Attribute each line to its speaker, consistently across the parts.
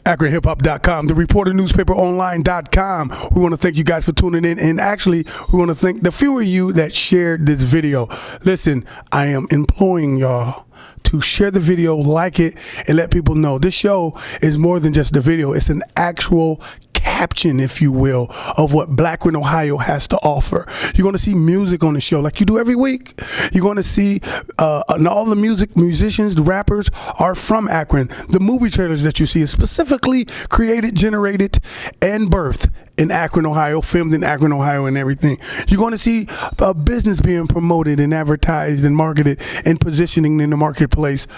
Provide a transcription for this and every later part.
Speaker 1: AkronHipHop.com, the Reporter Newspaper Online.com. We want to thank you guys for tuning in, and actually we want to thank the few of you that shared this video. Listen, I am imploring y'all to share the video, like it, and let people know this show is more than just the video. It's an actual caption, if you will, of what BLAkron Ohio has to offer. You're going to see music on the show like you do every week. You're going to see and all the musicians, the rappers are from Akron. The movie trailers that you see is specifically created, generated, and birthed in Akron, Ohio, filmed in Akron, Ohio, and everything. You're going to see a business being promoted and advertised and marketed and positioning in the marketplace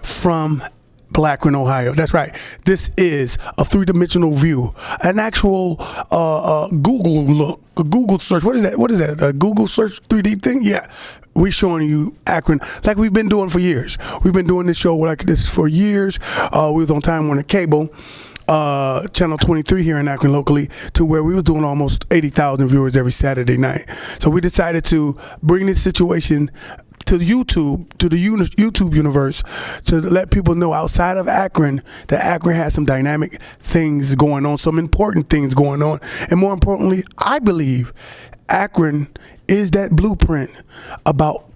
Speaker 1: from BLAkron Ohio. That's right. This is a three-dimensional view, an actual Google look, a Google search. What is that? What is that? A Google search 3D thing? Yeah. We're showing you Akron like we've been doing for years. We've been doing this show like this for years. We was on Time Warner Cable, channel 23 here in Akron locally, to where we was doing almost 80,000 viewers every Saturday night. So we decided to bring this situation to YouTube, to the YouTube universe, to let people know outside of Akron that Akron has some dynamic things going on, some important things going on. And more importantly, I believe Akron is that blueprint about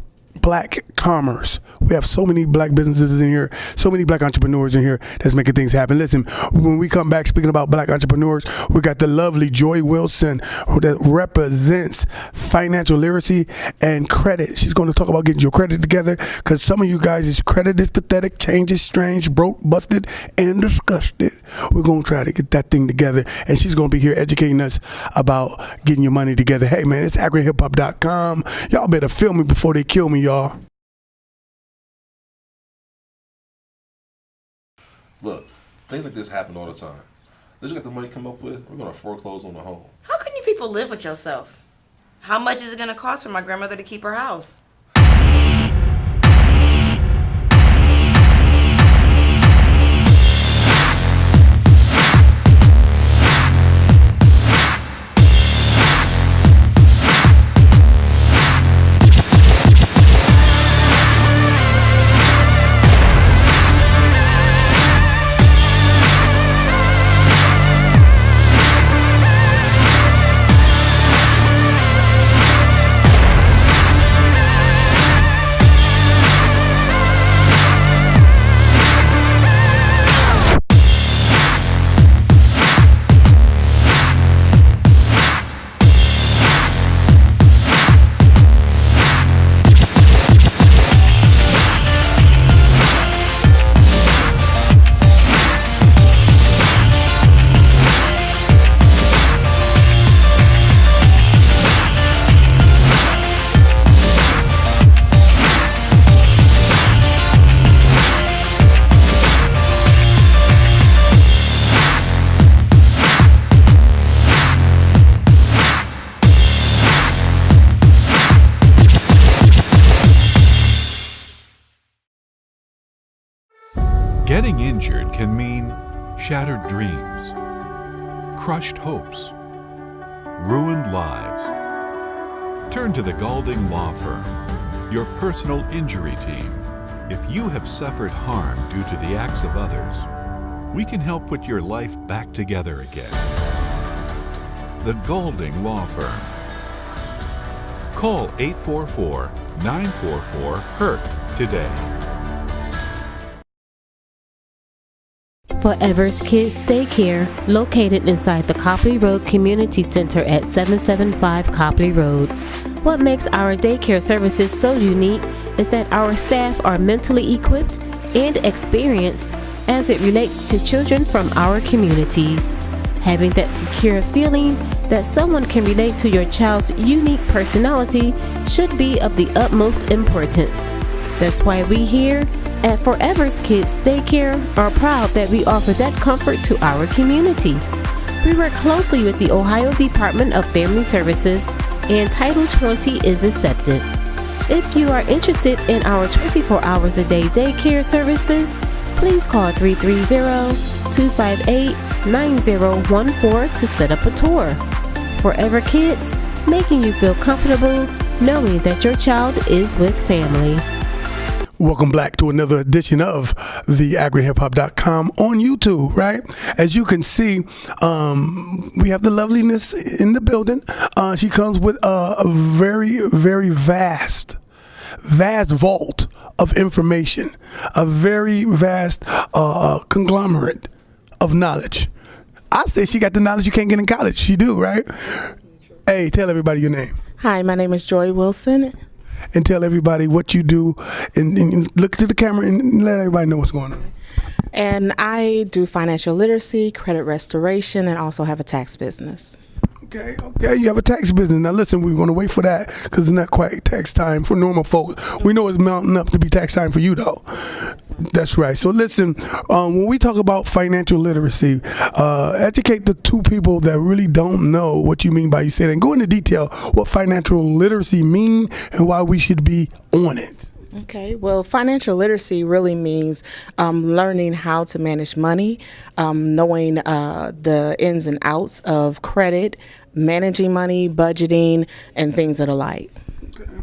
Speaker 1: black commerce. We have so many black businesses in here, so many black entrepreneurs in here that's making things happen. Listen, when we come back speaking about black entrepreneurs, we got the lovely Joy Wilson that represents financial literacy and credit. She's going to talk about getting your credit together, because some of you guys' credit is pathetic, change is strange, broke, busted, and disgusted. We're going to try to get that thing together, and she's going to be here educating us about getting your money together. Hey man, it's AkronHipHop.com. Y'all better film me before they kill me, y'all.
Speaker 2: Look, things like this happen all the time. This you got the money come up with, we're going to foreclose on the home.
Speaker 3: How can you people live with yourself? How much is it going to cost for my grandmother to keep her house?
Speaker 4: Getting injured can mean shattered dreams, crushed hopes, ruined lives. Turn to the Galding Law Firm, your personal injury team. If you have suffered harm due to the acts of others, we can help put your life back together again. The Galding Law Firm. Call 844-944-HURT today.
Speaker 5: Forever's Kids Daycare, located inside the Copley Road Community Center at 775 Copley Road. What makes our daycare services so unique is that our staff are mentally equipped and experienced as it relates to children from our communities. Having that secure feeling that someone can relate to your child's unique personality should be of the utmost importance. That's why we here at Forever's Kids Daycare are proud that we offer that comfort to our community. We work closely with the Ohio Department of Family Services, and Title 20 is accepted. If you are interested in our 24 hours a day daycare services, please call 330-258-9014 to set up a tour. Forever Kids, making you feel comfortable knowing that your child is with family.
Speaker 1: Welcome back to another edition of the BLAkronHipHop.com on YouTube, right? As you can see, we have the loveliness in the building. She comes with a very, very vast vault of information, a very vast conglomerate of knowledge. I say she got the knowledge you can't get in college. She do, right? Hey, tell everybody your name.
Speaker 6: Hi, my name is Joy Wilson.
Speaker 1: And tell everybody what you do, and look to the camera and let everybody know what's going on.
Speaker 6: And I do financial literacy, credit restoration, and also have a tax business.
Speaker 1: Okay, you have a tax business. Now listen, we're going to wait for that because it's not quite tax time for normal folks. We know it's mounting up to be tax time for you though. That's right. So listen, when we talk about financial literacy, educate the two people that really don't know what you mean by you said, and go into detail what financial literacy mean and why we should be on it.
Speaker 6: Okay, well, financial literacy really means learning how to manage money, knowing the ins and outs of credit, managing money, budgeting, and things of the like.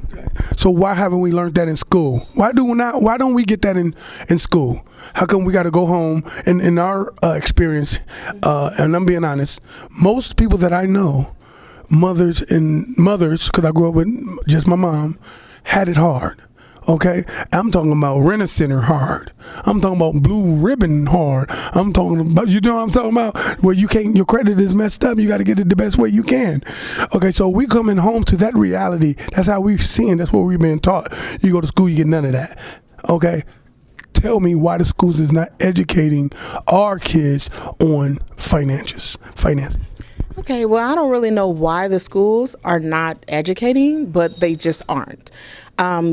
Speaker 1: Okay. So why haven't we learned that in school? Why don't we get that in school? How come we got to go home? And in our experience, and I'm being honest, most people that I know, mothers, because I grew up with just my mom, had it hard. Okay, I'm talking about Rent-A-Center hard. I'm talking about Blue Ribbon hard. I'm talking about, you know what I'm talking about? Where you can't, your credit is messed up. You got to get it the best way you can. Okay, so we coming home to that reality. That's how we've seen. That's what we've been taught. You go to school, you get none of that. Okay, tell me why the schools is not educating our kids on finances.
Speaker 6: Okay, well, I don't really know why the schools are not educating, but they just aren't.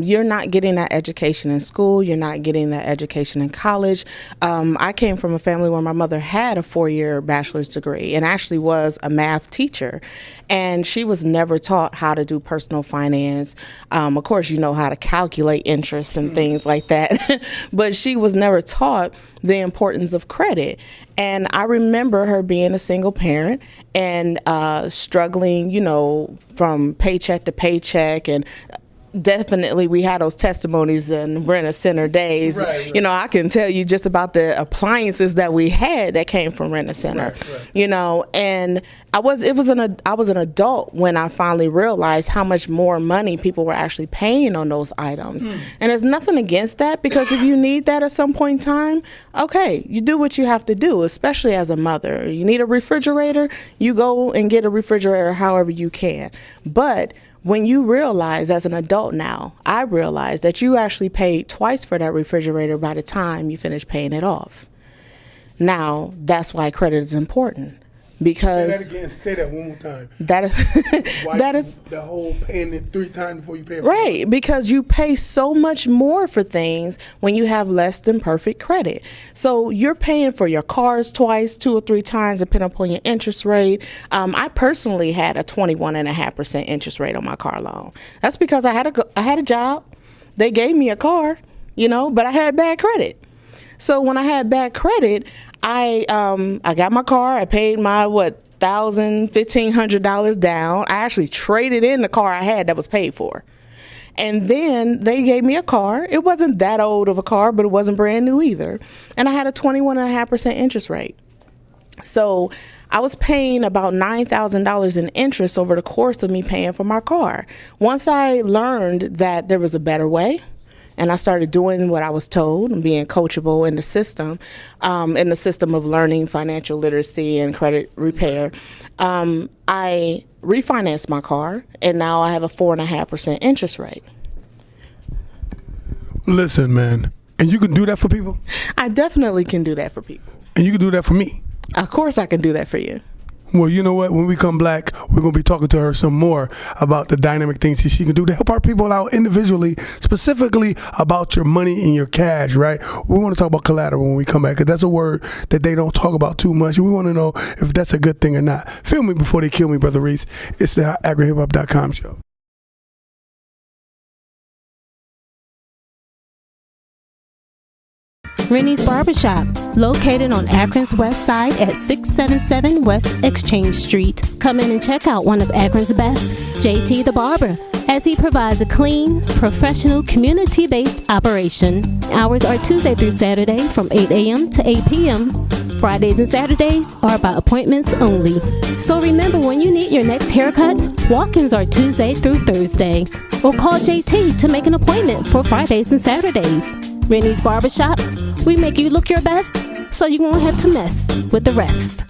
Speaker 6: You're not getting that education in school. You're not getting that education in college. I came from a family where my mother had a 4-year bachelor's degree and actually was a math teacher. And she was never taught how to do personal finance. Of course, you know how to calculate interest and things like that. But she was never taught the importance of credit. And I remember her being a single parent and struggling, you know, from paycheck to paycheck. And definitely we had those testimonies in Rent-A-Center days. Right. You know, I can tell you just about the appliances that we had that came from Rent-A-Center. Right. You know, and I was an adult when I finally realized how much more money people were actually paying on those items. And there's nothing against that, because if you need that at some point in time, okay, you do what you have to do, especially as a mother. You need a refrigerator, you go and get a refrigerator however you can. But when you realize as an adult now, I realize that you actually paid twice for that refrigerator by the time you finish paying it off. Now, that's why credit is important. Because
Speaker 1: say that again. Say that one more time.
Speaker 6: That is
Speaker 1: the whole paying it 3 times before you pay it.
Speaker 6: Right, because you pay so much more for things when you have less than perfect credit. So you're paying for your cars twice, 2 or 3 times, depending upon your interest rate. I personally had a 21.5% interest rate on my car loan. That's because I had a job. They gave me a car, you know, but I had bad credit. So when I had bad credit, I got my car. I paid my $1,000, $1,500 down. I actually traded in the car I had that was paid for, and then they gave me a car. It wasn't that old of a car, but it wasn't brand new either. And I had a 21.5% interest rate. So I was paying about $9,000 in interest over the course of me paying for my car. Once I learned that there was a better way, and I started doing what I was told and being coachable in the system of learning financial literacy and credit repair, I refinanced my car, and now I have a 4.5% interest rate.
Speaker 1: Listen, man, and you can do that for people?
Speaker 6: I definitely can do that for people.
Speaker 1: And you can do that for me?
Speaker 6: Of course I can do that for you.
Speaker 1: Well, you know what? When we come back, we're going to be talking to her some more about the dynamic things that she can do to help our people out individually, specifically about your money and your cash, right? We want to talk about collateral when we come back, because that's a word that they don't talk about too much. We want to know if that's a good thing or not. Feel me before they kill me, Brother Reese. It's the BLAkronHipHop.com show.
Speaker 5: Rennie's Barbershop, located on Akron's west side at 677 West Exchange Street. Come in and check out one of Akron's best JT the Barber, as he provides a clean, professional, community-based operation. Hours are Tuesday through Saturday from 8 a.m. to 8 p.m. Fridays and Saturdays are by appointments only. So remember, when you need your next haircut, walk-ins are Tuesday through Thursdays. Or call JT to make an appointment for Fridays and Saturdays. Rennie's Barbershop, we make you look your best so you won't have to mess with the rest.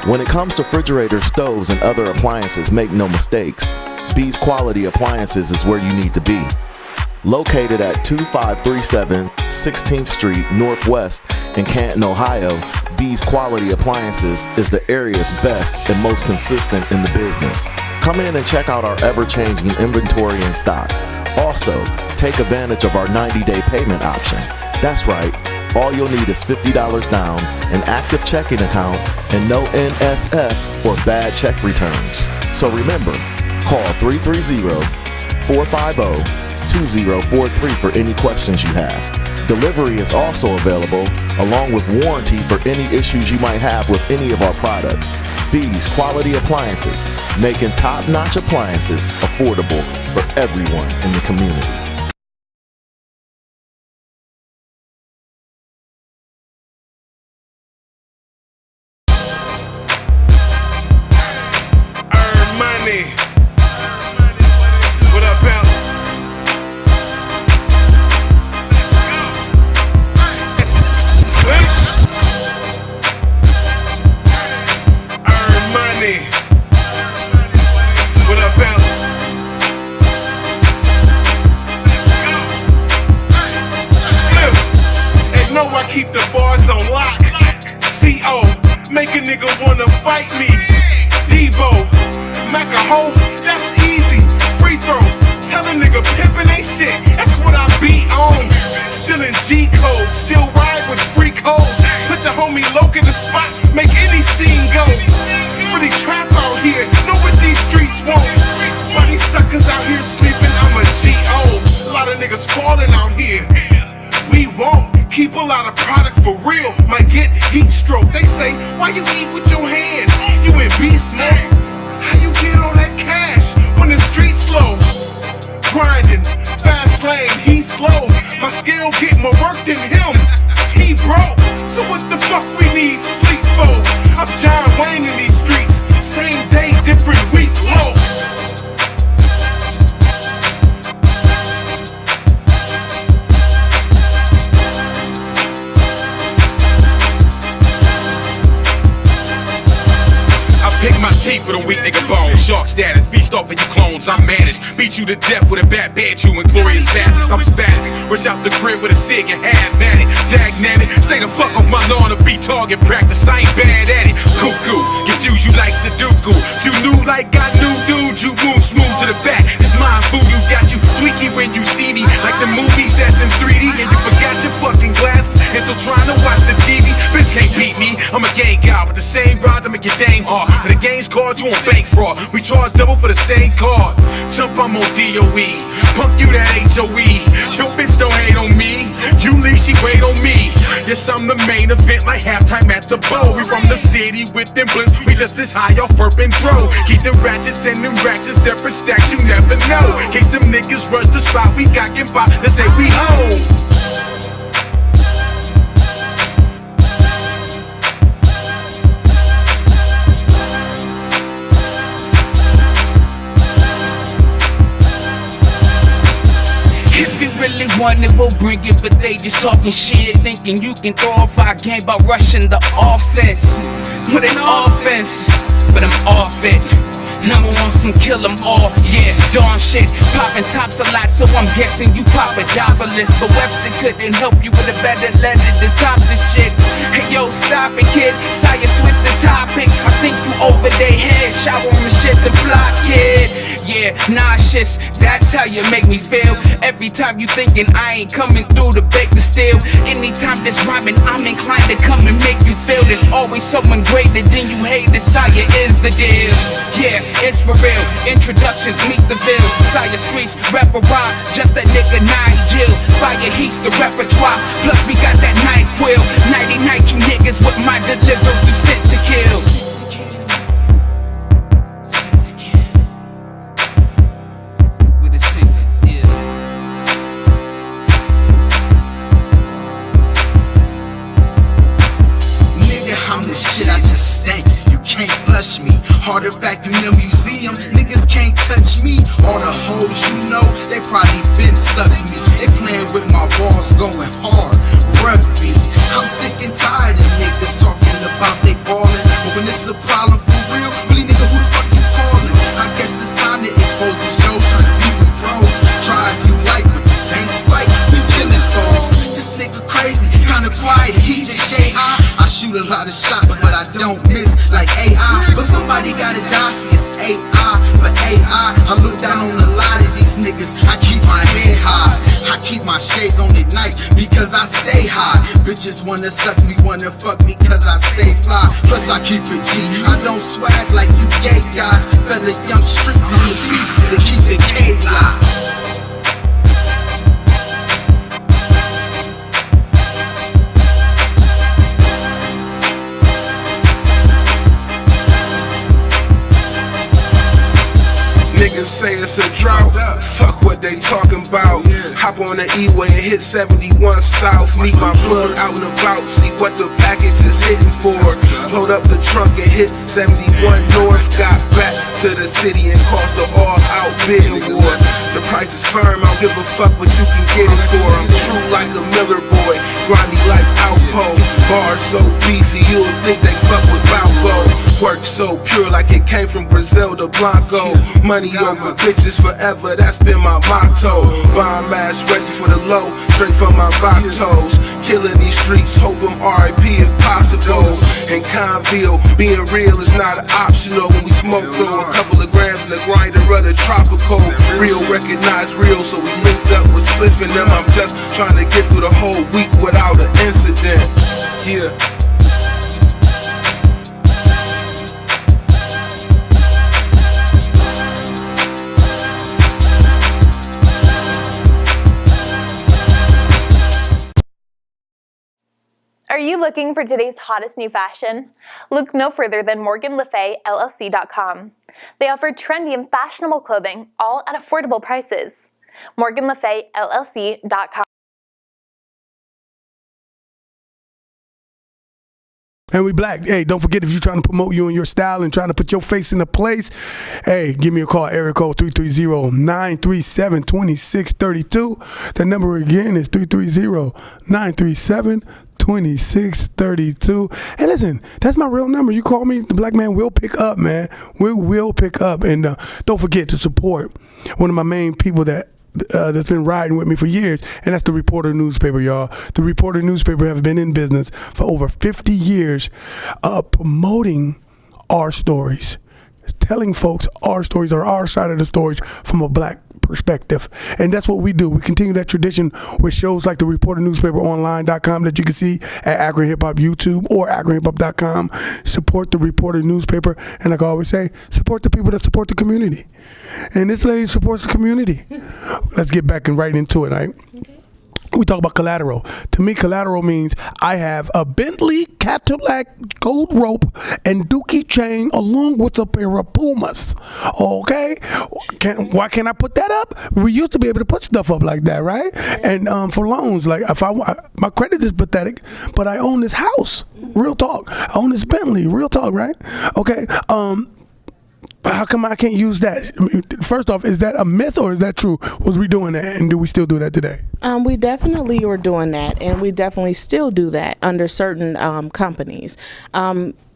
Speaker 7: When it comes to refrigerators, stoves, and other appliances, make no mistakes. B's Quality Appliances is where you need to be. Located at 2537 16th Street Northwest in Canton, Ohio, B's Quality Appliances is the area's best and most consistent in the business. Come in and check out our ever-changing inventory and stock. Also, take advantage of our 90-day payment option. That's right, all you'll need is $50 down, an active checking account, and no NSF or bad check returns. So remember, call 330-450-2043 for any questions you have. Delivery is also available, along with warranty for any issues you might have with any of our products. B's Quality Appliances, making top-notch appliances affordable for everyone in the community.
Speaker 8: Earn money. What up, pal? Earn money. What up, pal? Split. They know I keep the bars on lock. CO, make a nigga wanna fight me. Debo, Mac a hoe, that's easy. Free throw, tell a nigga pimpin' ain't shit. That's what I be on. Still in G code, still ride with free codes. Put the homie Loke in the spot, make any scene go. Really trap out here, know what these streets want. Why these suckers out here sleeping? I'm a G.O. A lot of niggas falling out here. We won't keep a lot of product for real. Might get heat stroke. They say, why you eat with your hands? You in beast mode. How you get all that cash when the streets slow? Grinding, fast lane, he slow. My skill get more work than him. He broke. So what the fuck we need sleep for? I'm John Wayne in these streets. Same day, different week, low. Pick my teeth with a weak nigga bone. Shark status, feast off of you clones. I'm managed. Beat you to death with a bat, bad you in glorious bath. I'm spastic. Rush out the crib with a cig and half at it. Dag nanny, stay the fuck off my lawn to be target practice. I ain't bad at it. Cuckoo, confuse you like Sudoku. If you knew like I knew, dude, you move smooth to the back. This mind food you got you tweaky when you see me. Like the movies that's in 3D and you forgot your fucking glasses. And still trying to watch the TV. Bitch can't beat me. I'm a gang guy with the same rod to make your dame hard. The game's called, you on bank fraud. We charge double for the same card. Jump, I'm on DOE. Punk you that HOE. Your bitch don't hate on me. You leave, she wait on me. Yes, I'm the main event like halftime at the bowl. We from the city with them blimps. We just this high off burp and throw. Keep them ratchets and them ratchets separate stacks, you never know. Case them niggas rush the spot, we got get by. Let's say we home.
Speaker 9: Really want it, we'll bring it, but they just talking shit, thinking you can throw off our game by rushing the offense with an offense, but I'm off it. Number one, some kill them all, yeah, darn shit. Popping tops a lot, so I'm guessing you pop a Doberless. But Webster couldn't help you with a better letter to top this shit. Hey yo, stop it, kid. Sire, switch the topic. I think you over their head. Shower and shit the block, kid. Yeah, nauseous, that's how you make me feel. Every time you thinking I ain't coming through to bake the steel. Anytime this rhyming, I'm inclined to come and make you feel. There's always someone greater than you hate. The Sire is the deal. Yeah, it's for real. Introductions, meet the bill. Sire streets, repertoire, just that nigga Nigel. Fire heats the repertoire, plus we got that night quill. Nighty night, you niggas with my delivery.
Speaker 10: going hard. Rugby. I'm sick and tired of niggas talking about they ballin', but when it's a problem for real, really nigga, who the fuck you callin'? I guess it's time to expose the show, try to be with pros. Try if you like, but this ain't spite, we killing foes. This nigga crazy, kinda quiet, he just shade high. I shoot a lot of shots, but I don't miss like AI. But somebody gotta die, see it's AI. But AI, I look down on a lot of these niggas. I keep my head high, I keep my shades on at night because I stay high. Bitches wanna suck me, wanna fuck me cause I stay fly. Plus I keep it G, I don't swag like you gay guys. Fella young streets on the beast to keep the K live.
Speaker 8: Niggas say it's a drought, fuck what they talking about. Hop on the E-way and hit 71 South. Meet my plug out and about, see what the package is hitting for. Load up the trunk and hit 71 North. Got back to the city and caused the all-out bidding war. The price is firm, I don't give a fuck what you can get it for. I'm true like a Miller boy, grindy like Alpo. Bars so beefy, you'll think they fuck with Balco. Work so pure like it came from Brazil to Blanco. Money over bitches forever, that's been my motto. Bomb ass ready for the low, straight from my Vatos. Killing these streets, hope I'm R.I.P. if possible. In Conville, being real is not an optional. When we smoke through a couple of grams in the grinder of the tropical. Real recognize real, so we linked up with Spliff and them. I'm just trying to get through the whole week without an incident. Yeah.
Speaker 11: Are you looking for today's hottest new fashion? Look no further than MorganLeFayLLC.com. They offer trendy and fashionable clothing, all at affordable prices. MorganLeFayLLC.com.
Speaker 1: And we black. Hey, don't forget, if you're trying to promote you and your style and trying to put your face in a place, hey, give me a call. Area code 330-937-2632. That number again is 330-937-2632. Hey, listen, that's my real number. You call me, the black man will pick up, man. We will pick up. And don't forget to support one of my main people that's been riding with me for years, and that's the Reporter newspaper, y'all. The Reporter newspaper has been in business for over 50 years, promoting our stories, telling folks our stories or our side of the stories from a black perspective. And that's what we do. We continue that tradition with shows like the Reporter newspaper online.com that you can see at Akron Hip Hop YouTube or akronhiphop.com. Support the Reporter newspaper, and like I always say, support the people that support the community. And this lady supports the community. Let's get back and right into it, right? Okay. We talk about collateral. To me, collateral means I have a Bentley Cadillac gold rope and Dookie chain along with a pair of Pumas. Okay? Why can't I put that up? We used to be able to put stuff up like that, right? And for loans, like if my credit is pathetic, but I own this house. Real talk. I own this Bentley. Real talk, right? Okay. How come I can't use that? First off, is that a myth or is that true? Was we doing that, and do we still do that today?
Speaker 6: We definitely were doing that, and we definitely still do that under certain companies.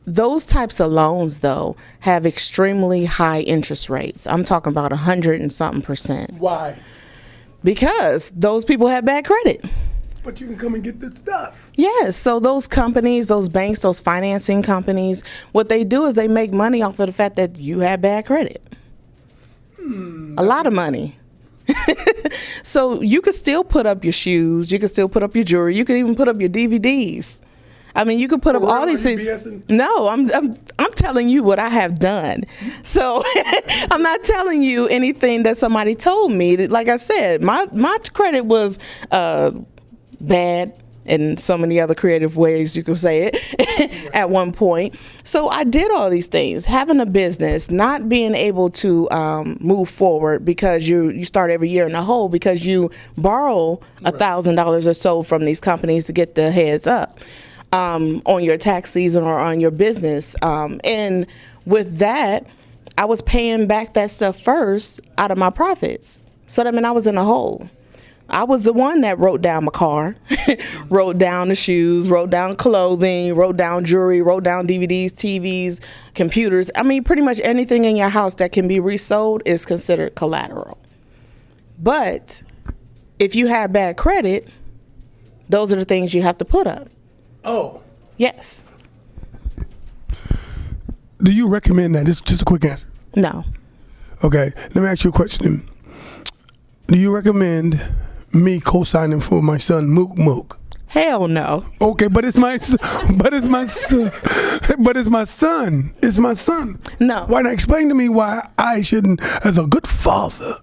Speaker 6: Those types of loans, though, have extremely high interest rates. I'm talking about 100 and something %.
Speaker 1: Why?
Speaker 6: Because those people have bad credit.
Speaker 1: But you can come and get the stuff.
Speaker 6: Yes, so those companies, those banks, those financing companies, what they do is they make money off of the fact that you have bad credit. A lot of money. So you could still put up your shoes, you could still put up your jewelry, you could even put up your DVDs. I mean, you could put up all these things. No, I'm telling you what I have done. So I'm not telling you anything that somebody told me. Like I said, my credit was bad in so many other creative ways you could say it at one point. So I did all these things, having a business, not being able to move forward because you start every year in a hole because you borrow $1,000 or so from these companies to get the heads up on your tax season or on your business. And with that, I was paying back that stuff first out of my profits. So that meant I was in a hole. I was the one that wrote down my car, wrote down the shoes, wrote down clothing, wrote down jewelry, wrote down DVDs, TVs, computers. I mean, pretty much anything in your house that can be resold is considered collateral. But if you have bad credit, those are the things you have to put up.
Speaker 1: Oh.
Speaker 6: Yes.
Speaker 1: Do you recommend that? Just a quick answer.
Speaker 6: No.
Speaker 1: Okay, let me ask you a question. Do you recommend me co-signing for my son Mook Mook?
Speaker 6: Hell no.
Speaker 1: Okay, but it's my son. It's my son.
Speaker 6: No.
Speaker 1: Why not explain to me why I shouldn't, as a good father,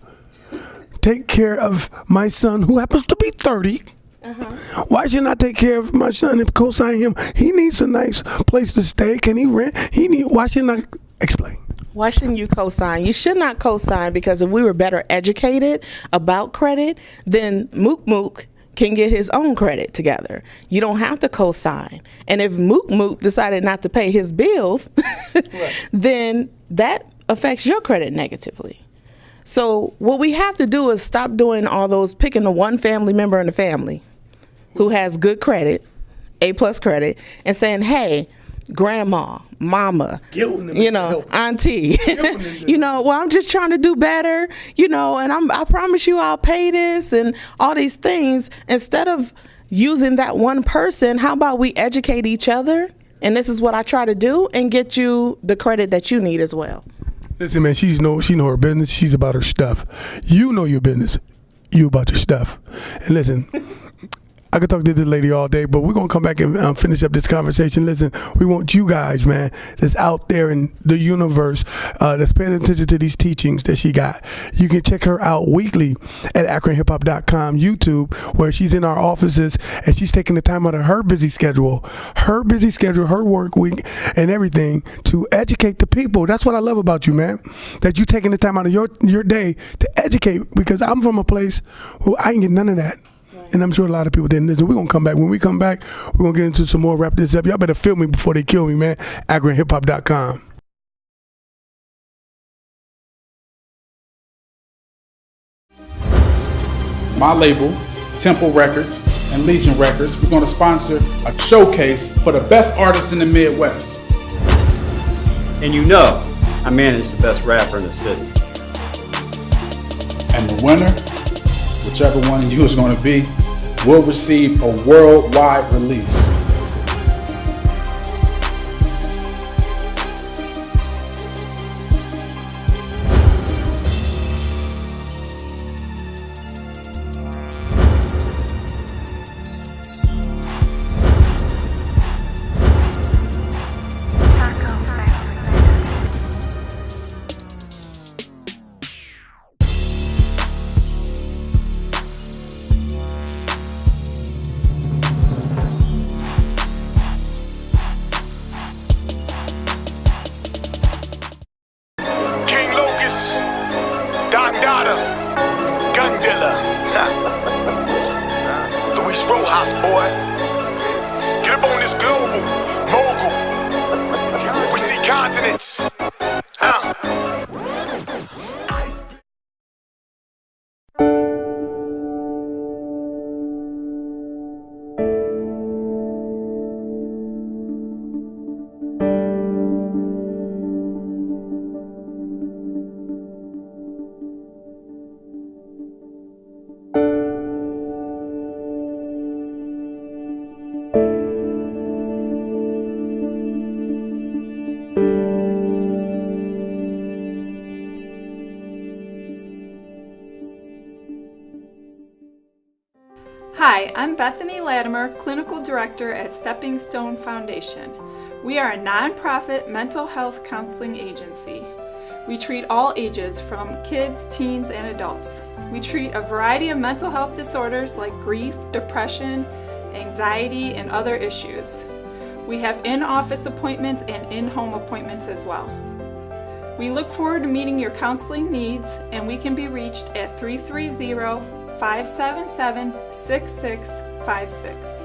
Speaker 1: take care of my son who happens to be 30? Why should I take care of my son and co-sign him? He needs a nice place to stay. Can he rent? Why shouldn't I explain?
Speaker 6: Why shouldn't you co-sign? You should not co-sign, because if we were better educated about credit, then Mook Mook can get his own credit together. You don't have to co-sign. And if Mook Mook decided not to pay his bills, then that affects your credit negatively. So what we have to do is stop doing all those, picking the one family member in the family who has good credit, A+ credit, and saying, hey, grandma, mama, auntie, well, I'm just trying to do better, and I promise you I'll pay this and all these things. Instead of using that one person, how about we educate each other? And this is what I try to do, and get you the credit that you need as well.
Speaker 1: Listen, man, she know her business. She's about her stuff. You know your business. You about your stuff. And listen, I could talk to this lady all day, but we're going to come back and finish up this conversation. Listen, we want you guys, man, that's out there in the universe, that's paying attention to these teachings that she got. You can check her out weekly at akronhiphop.com, YouTube, where she's in our offices and she's taking the time out of her busy schedule, her work week and everything to educate the people. That's what I love about you, man, that you taking the time out of your day to educate, because I'm from a place where I ain't get none of that. And I'm sure a lot of people didn't listen. We're going to come back. When we come back, we're going to get into some more, wrap this up. Y'all better film me before they kill me, man. akronhiphop.com.
Speaker 12: My label, Temple Records and Legion Records, we're going to sponsor a showcase for the best artists in the Midwest.
Speaker 13: And I manage the best rapper in the city.
Speaker 12: And the winner, whichever one of you is going to be, will receive a worldwide release.
Speaker 14: Hi, I'm Bethany Latimer, Clinical Director at Stepping Stone Foundation. We are a nonprofit mental health counseling agency. We treat all ages, from kids, teens, and adults. We treat a variety of mental health disorders like grief, depression, anxiety, and other issues. We have in-office appointments and in-home appointments as well. We look forward to meeting your counseling needs, and we can be reached at 330-577-6656.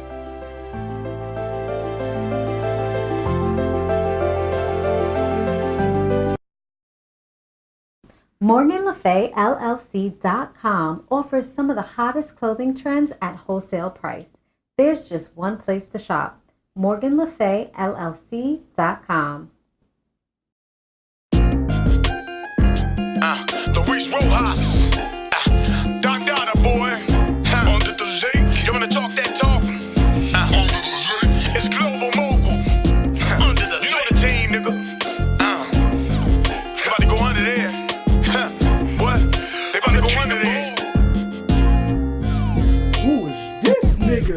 Speaker 15: MorganLeFayLLC.com offers some of the hottest clothing trends at wholesale price. There's just one place to shop. MorganLeFayLLC.com.
Speaker 8: Luis Rojas, Doc Dada boy, under the lake. You wanna talk that talk? Under the lake. It's Global Mogul, under the you know the team, nigga. They about to go under there. What? They about to go under there.
Speaker 1: Who is this nigga?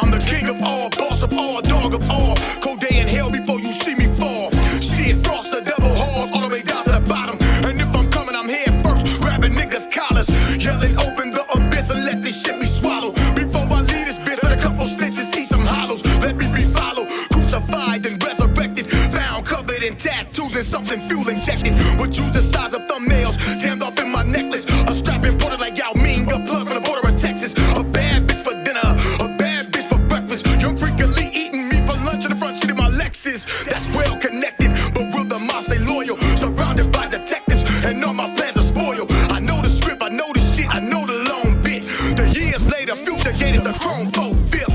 Speaker 8: I'm the king of all, boss of all, dog of all. Cold day in hell before you see me fall. Shit, frost the devil halls all the way down to the bottom. And if I'm coming, I'm head first, grabbing niggas' collars, yelling, open the abyss and let this shit be swallowed. Before I leave this bitch, let a couple stitches, eat some hollows. Let me be followed, crucified and resurrected, found covered in tattoos and something fuel injected. With Jews the size of thumbnails, jammed off in my necklace. A strap imported like Yao Ming, a plug from the border of Texas. A bad bitch for dinner, a bad bitch for breakfast. Young freak elite eating me for lunch in the front seat of my Lexus. That's well connected, but will the mob stay loyal? Surrounded by detectives, and all my plans are spoiled. I know the script, I know the shit, I know the long bit. The years later, future gate is the chrome 4/5.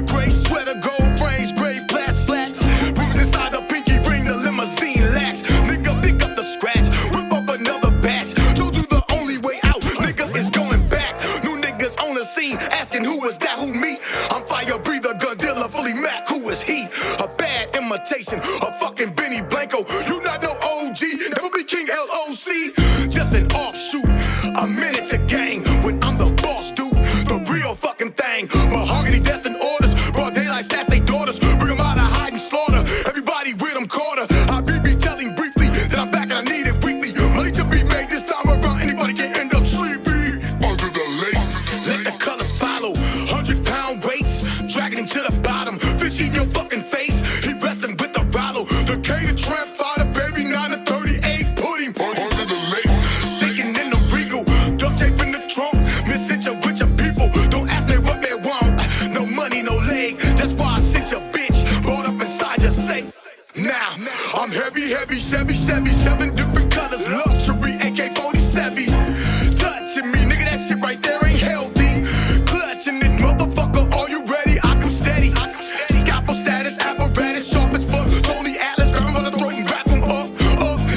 Speaker 8: Gray sweater, gold frames, gray plastic slacks. Roots inside the pinky ring, the limousine lacks. Nigga, pick up the scratch, whip up another batch. Told you the only way out, nigga, is going back. New niggas on the scene, asking who is that, who me? I'm fire breather, gun dealer, fully Mac, who is he? A bad imitation, a fucking Benny Blanco. You not no OG, never be King LOC. Just an offshoot, a miniature gang. When I'm the boss, dude, the real fucking thing. Mahogany destined orders, broad daylight snatch they daughters. Bring them out of hide and slaughter, everybody with them Carter. I be telling briefly that I'm back and I need it weekly. Money to be made this time around, anybody can end up sleepy. Under the lake, let the colors follow. 100-pound weights, dragging him to the bottom. Fish eating your fucking face, he resting with the Rollo. The K to tramp fighter, baby, 9 to 38, put him under the lake. Sinking in the regal, duct tape in the trunk. Missing you with your people, don't ask me what they want. No money, no leg, that's why I sent your bitch. Brought up inside your safe. Now, I'm heavy, Chevy, 7 different colors. Luxury, AK-47. Touching me, nigga, that shit right there ain't healthy. Clutching it, motherfucker, are you ready? I come steady. Scalpel status, apparatus, sharp as fuck. Tony Atlas, grab him by the throat and wrap him up.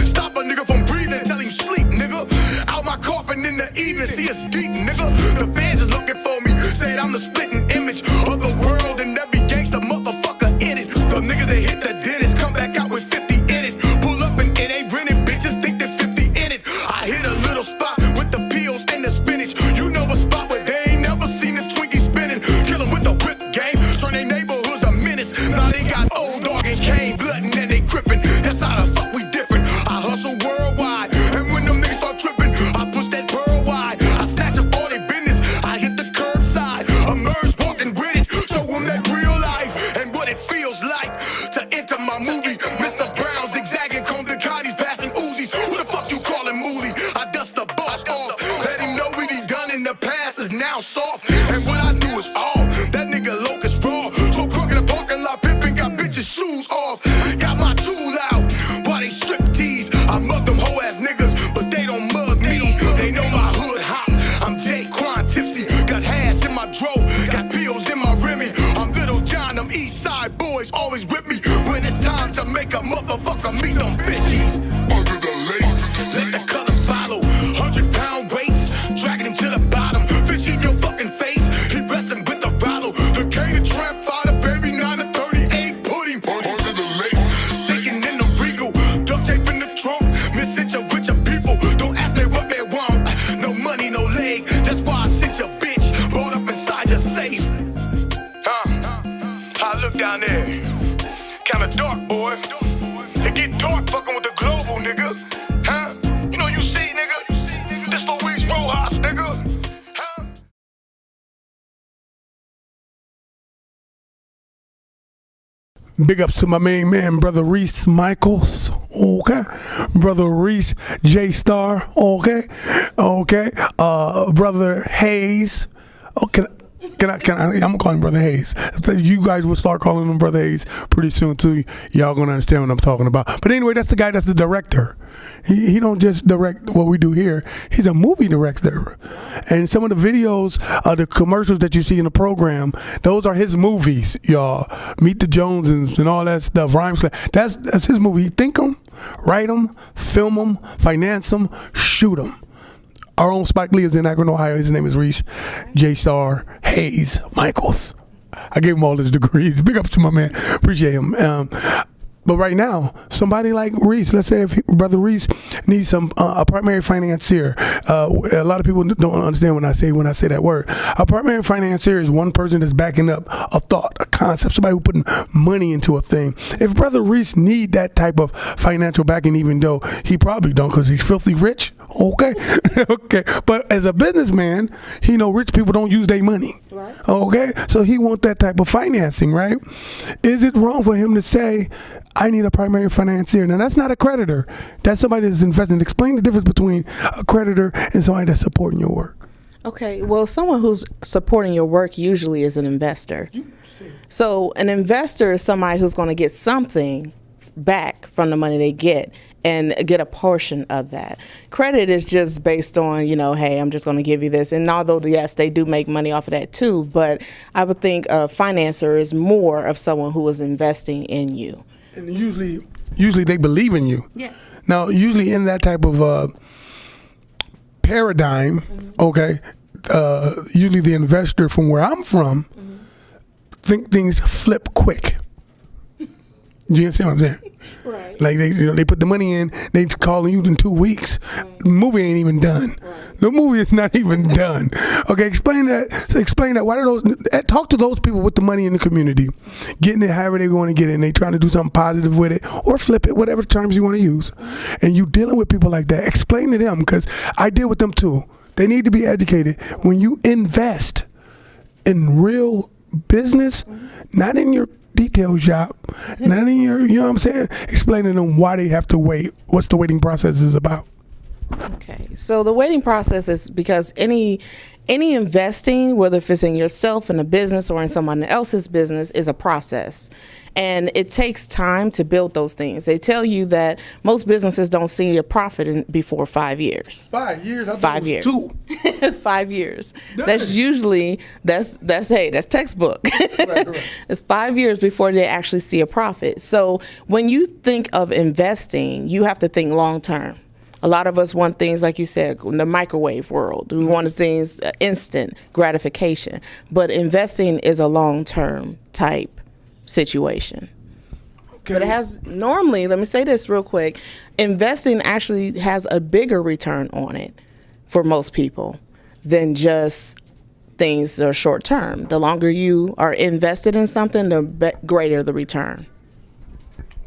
Speaker 8: Stop a nigga from breathing, tell him sleep, nigga. Out my coffin in the evening, see us deep, nigga. The fans is looking for me, said I'm the splitting image of the world and every gangster motherfucker in it. The niggas that hit the dentist come back out with 50 in it. Pull up and it ain't rented, bitches think they're 50 in it. I hit a little spot with the peels and the spinach. You know a spot where they ain't never seen a Twinkie spinning. Kill 'em with the whip game, turn their neighborhoods to menace. Now they got old dog and cane, blood and then they crippin'. That's how the fuck we different. I hustle worldwide, and when them niggas start trippin', I push that pearl wide. I snatch up all their business, I hit the curbside. Emerge walking with it, show 'em that real life and what it feels like to enter my movie. Mr. Brown zigzagging, Cone Ducatis passing Uzis. Who the fuck you callin' Mooly? I dust the boss off, let him know what he done in the past is now soft. And what I knew is all, that nigga locust raw. So crunk in the parking lot, pimpin', got bitches' shoes off. Got my tool out, while they strip tease. I mug them hoe ass niggas, but they don't mug me. They know my hood hot, I'm BLAkron tipsy. Got hash in my dro, got pills in my Remy. I'm Little John, them east side boys always with me. When it's time to make a motherfucker meet them fishies. Under the lake, let the colors follow. 100-pound weights, dragging him to the bottom. Fish eating your fucking face, he resting with the Rollo. The K to tramp fighter, baby, 9 to 38, put him under the lake. Sinking in the regal, duct tape in the trunk. Missing you with your people, don't ask me what they want. No money, no leg, that's why I sent your bitch. Brought up inside your safe. I look down there, kinda dark, boy. It get dark fucking with the global, nigga. Huh? You know you see, nigga. This Luis Rojas, nigga. Huh?
Speaker 1: Big ups to my main man, Brother Reese Michaels, okay? Brother Reese J Star, okay? Okay. Brother Hayes. Okay. I'm gonna call him Brother Hayes. You guys will start calling him Brother Hayes pretty soon too. Y'all gonna understand what I'm talking about. But anyway, that's the guy that's the director. He don't just direct what we do here. He's a movie director. And some of the videos, the commercials that you see in the program, those are his movies, y'all. Meet the Joneses and all that stuff. Rhymes. That's his movie. He think them, write them, film them, finance them, shoot them. Our own Spike Lee is in Akron, Ohio. His name is Reese J. Star Hayes Michaels. I gave him all his degrees. Big ups to my man. Appreciate him. But right now, somebody like Reese, let's say if Brother Reese needs a primary financier. A lot of people don't understand when I say that word. A primary financier is one person that's backing up a thought, a concept, somebody who's putting money into a thing. If Brother Reese need that type of financial backing, even though he probably don't because he's filthy rich, okay, okay. But as a businessman, he know rich people don't use their money, right? Okay, so he want that type of financing, right? Is it wrong for him to say, I need a primary financier? Now, that's not a creditor. That's somebody that's investing. Explain the difference between a creditor and somebody that's supporting your work.
Speaker 6: Okay, well, someone who's supporting your work usually is an investor. So an investor is somebody who's going to get something back from the money they get and get a portion of that. Credit is just based on, hey, I'm just going to give you this. And although, yes, they do make money off of that too, but I would think a financer is more of someone who is investing in you.
Speaker 1: And usually they believe in you.
Speaker 6: Yeah.
Speaker 1: Now, usually in that type of paradigm, okay, usually the investor from where I'm from think things flip quick. Do you understand what I'm saying?
Speaker 6: Right.
Speaker 1: Like they put the money in, they calling you in 2 weeks. Right. The movie ain't even done. Right. The movie is not even done. Okay, explain that. Why do those? Talk to those people with the money in the community, getting it however they want to get it, and they trying to do something positive with it or flip it, whatever terms you want to use. And you dealing with people like that. Explain to them, because I deal with them too. They need to be educated. When you invest in real business, not in your detail shop, not in your, you know what I'm saying? Explaining to them why they have to wait, what's the waiting process is about.
Speaker 6: Okay, so the waiting process is because any investing, whether if it's in yourself, in a business, or in someone else's business, is a process. And it takes time to build those things. They tell you that most businesses don't see a profit before 5 years.
Speaker 1: 5 years? I thought
Speaker 6: 5
Speaker 1: it was
Speaker 6: years.
Speaker 1: 2.
Speaker 6: 5 years.
Speaker 1: Dang.
Speaker 6: That's usually, that's textbook. Right. It's 5 years before they actually see a profit. So when you think of investing, you have to think long term. A lot of us want things, like you said, in the microwave world. We want things instant gratification. But investing is a long-term type situation. Okay. But it has, normally, let me say this real quick, investing actually has a bigger return on it for most people than just things that are short-term. The longer you are invested in something, the greater the return.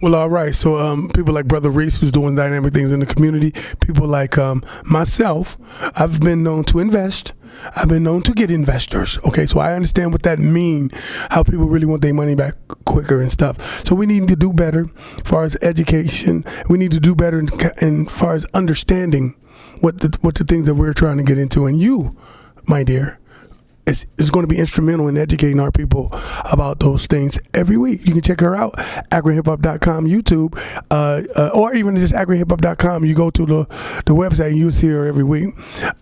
Speaker 1: Well, all right. So people like Brother Reese, who's doing dynamic things in the community, people like myself, I've been known to invest. I've been known to get investors. Okay, so I understand what that means, how people really want their money back quicker and stuff. So we need to do better as far as education. We need to do better in far as understanding what the things that we're trying to get into. And you, my dear, is going to be instrumental in educating our people about those things every week. You can check her out, AkronHipHop.com, YouTube, or even just AkronHipHop.com. You go to the website and you'll see her every week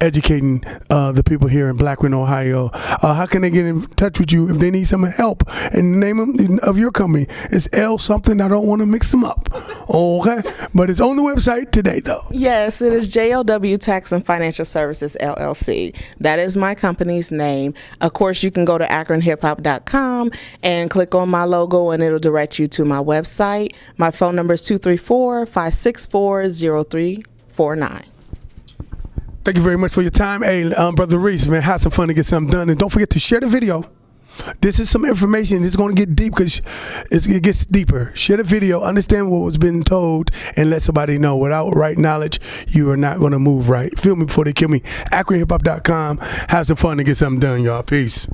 Speaker 1: educating the people here in BLAkron, Ohio. How can they get in touch with you if they need some help? And the name of your company is L something. I don't want to mix them up. Okay? But it's on the website today, though.
Speaker 6: Yes, it is JLW Tax and Financial Services, LLC. That is my company's name. Of course, you can go to AkronHipHop.com and click on my logo, and it'll direct you to my website. My phone number is 234-564-0349.
Speaker 1: Thank you very much for your time. Hey, Brother Reese, man, have some fun to get something done. And don't forget to share the video. This is some information. It's going to get deep because it gets deeper. Share the video, understand what was being told, and let somebody know. Without right knowledge, you are not going to move right. Feel me before they kill me. AkronHipHop.com. Have some fun to get something done, y'all. Peace.